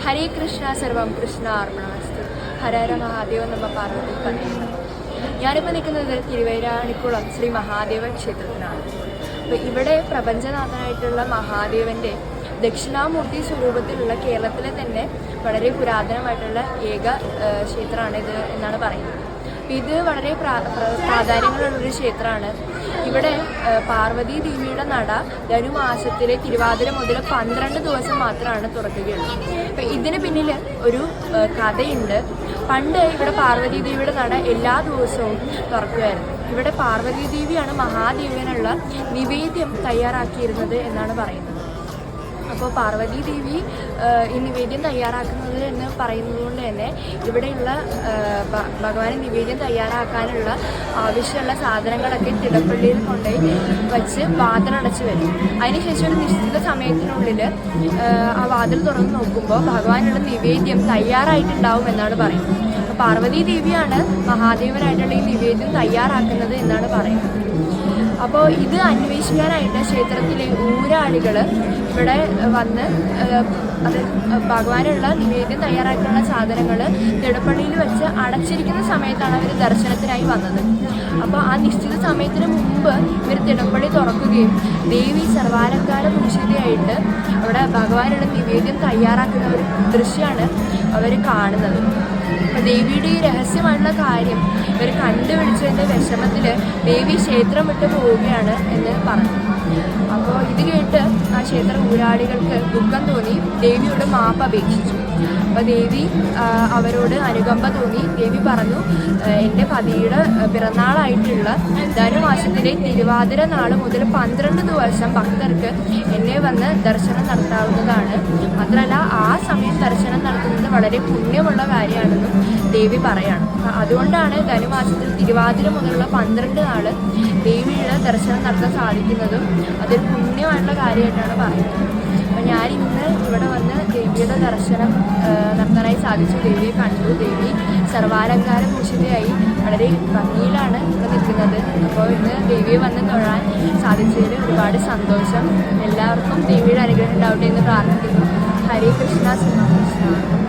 ഹരേ കൃഷ്ണ സർവം കൃഷ്ണ അർപ്പണമസ്തു. ഹരഹര മഹാദേവ നമ്മ പാർവതി പണിയുന്നത്. ഞാനിപ്പോൾ നിൽക്കുന്നത് തിരുവൈരാണിക്കുളം ശ്രീ മഹാദേവ ക്ഷേത്രത്തിലാണ്. അപ്പോൾ ഇവിടെ പ്രപഞ്ചനാഥനായിട്ടുള്ള മഹാദേവൻ്റെ ദക്ഷിണാമൂർത്തി സ്വരൂപത്തിലുള്ള കേരളത്തിലെ തന്നെ വളരെ പുരാതനമായിട്ടുള്ള ഏക ക്ഷേത്രമാണിത് എന്നാണ് പറയുന്നത്. ഇത് വളരെ പ്രാധാന്യങ്ങളുള്ളൊരു ക്ഷേത്രമാണ്. ഇവിടെ പാർവതി ദേവിയുടെ നട ധനുമാസത്തിലെ തിരുവാതിര മുതൽ 12 ദിവസം മാത്രമാണ് തുറക്കുകയുള്ളൂ. അപ്പം ഇതിന് പിന്നിൽ ഒരു കഥയുണ്ട്. പണ്ട് ഇവിടെ പാർവതി ദേവിയുടെ നട എല്ലാ ദിവസവും തുറക്കുമായിരുന്നു. ഇവിടെ പാർവതി ദേവിയാണ് മഹാദേവനുള്ള നിവേദ്യം തയ്യാറാക്കിയിരുന്നത് എന്നാണ് പറയുന്നത്. അപ്പോൾ പാർവതി ദേവി ഈ നിവേദ്യം തയ്യാറാക്കുന്നത് എന്ന് പറയുന്നത് കൊണ്ട് തന്നെ ഇവിടെയുള്ള ഭഗവാന് നിവേദ്യം തയ്യാറാക്കാനുള്ള ആവശ്യമുള്ള സാധനങ്ങളൊക്കെ തിടപ്പള്ളിയിൽ കൊണ്ടുപോയി വച്ച് വാതിലടച്ച് വരും. അതിനുശേഷം ഒരു നിശ്ചിത സമയത്തിനുള്ളിൽ ആ വാതിൽ തുറന്ന് നോക്കുമ്പോൾ ഭഗവാനുള്ള നിവേദ്യം തയ്യാറായിട്ടുണ്ടാവും എന്നാണ് പറയുന്നത്. അപ്പോൾ പാർവതി ദേവിയാണ് മഹാദേവനായിട്ടുള്ള ഈ നിവേദ്യം തയ്യാറാക്കുന്നത് എന്നാണ് പറയുന്നത്. അപ്പോൾ ഇത് അന്വേഷിക്കാനായിട്ട് ക്ഷേത്രത്തിലെ ഊരാളികൾ ഇവിടെ വന്ന് അത് ഭഗവാനുള്ള നിവേദ്യം തയ്യാറാക്കാനുള്ള സാധനങ്ങൾ തിടപ്പള്ളിയിൽ വെച്ച് അടച്ചിരിക്കുന്ന സമയത്താണ് അവർ ദർശനത്തിനായി വന്നത്. അപ്പോൾ ആ നിശ്ചിത സമയത്തിന് മുമ്പ് ഇവർ തിടപ്പള്ളി തുറക്കുകയും ദേവി സർവാലങ്കാര ഭൂഷിതയായിട്ട് അവിടെ ഭഗവാനുള്ള നിവേദ്യം തയ്യാറാക്കുന്ന ഒരു ദൃശ്യമാണ് അവർ കാണുന്നത്. അപ്പോൾ ദേവിയുടെ ഈ രഹസ്യമായിട്ടുള്ള കാര്യം ഇവർ കണ്ടുപിടിച്ചതിൻ്റെ വിഷമത്തിൽ ദേവി ക്ഷേത്രം വിട്ട് പോവുകയാണ് എന്ന് പറഞ്ഞു. അപ്പോൾ ഇത് കേട്ട് ആ ക്ഷേത്ര ഊരാളികൾക്ക് ദുഃഖം തോന്നി ദേവിയോട് മാപ്പ് അപേക്ഷിച്ചു. അപ്പോൾ ദേവി അവരോട് അനുകമ്പ തോന്നി. ദേവി പറഞ്ഞു, എൻ്റെ പതിയുടെ പിറന്നാളായിട്ടുള്ള ധനുമാസത്തിലെ തിരുവാതിര നാൾ മുതൽ 12 ദിവസം ഭക്തർക്ക് എന്നെ വന്ന് ദർശനം നടത്താവുന്നതാണ്. മാത്രമല്ല ആ സമയം ദർശനം നടത്തുന്നത് വളരെ പുണ്യമുള്ള കാര്യമാണെന്നും ദേവി പറയാണ്. അതുകൊണ്ടാണ് ധനുമാസത്തിൽ തിരുവാതിര മുതലുള്ള 12 നാൾ ദേവിയുടെ ദർശനം നടത്താൻ സാധിക്കുന്നതും അതൊരു പുണ്യമായിട്ടുള്ള കാര്യമായിട്ടാണ് പറയുന്നത്. അപ്പോൾ ഞാൻ ഇന്ന് ഇവിടെ വന്ന് ദേവിയുടെ ദർശനം നടത്താനായി സാധിച്ചു. ദേവിയെ കണ്ടു. ദേവി സർവാലങ്കാര ഭൂഷിതയായി വളരെ ഭംഗിയിലാണ് ഇവിടെ നിൽക്കുന്നത്. അപ്പോൾ ഇന്ന് ദേവിയെ വന്ന് തൊഴാൻ സാധിച്ചതിൽ ഒരുപാട് സന്തോഷം. എല്ലാവർക്കും ദേവിയുടെ അനുഗ്രഹം ഉണ്ടാവട്ടെ എന്ന് പ്രാർത്ഥിക്കുന്നു. ഹരേ കൃഷ്ണ, ശ്രീ കൃഷ്ണ.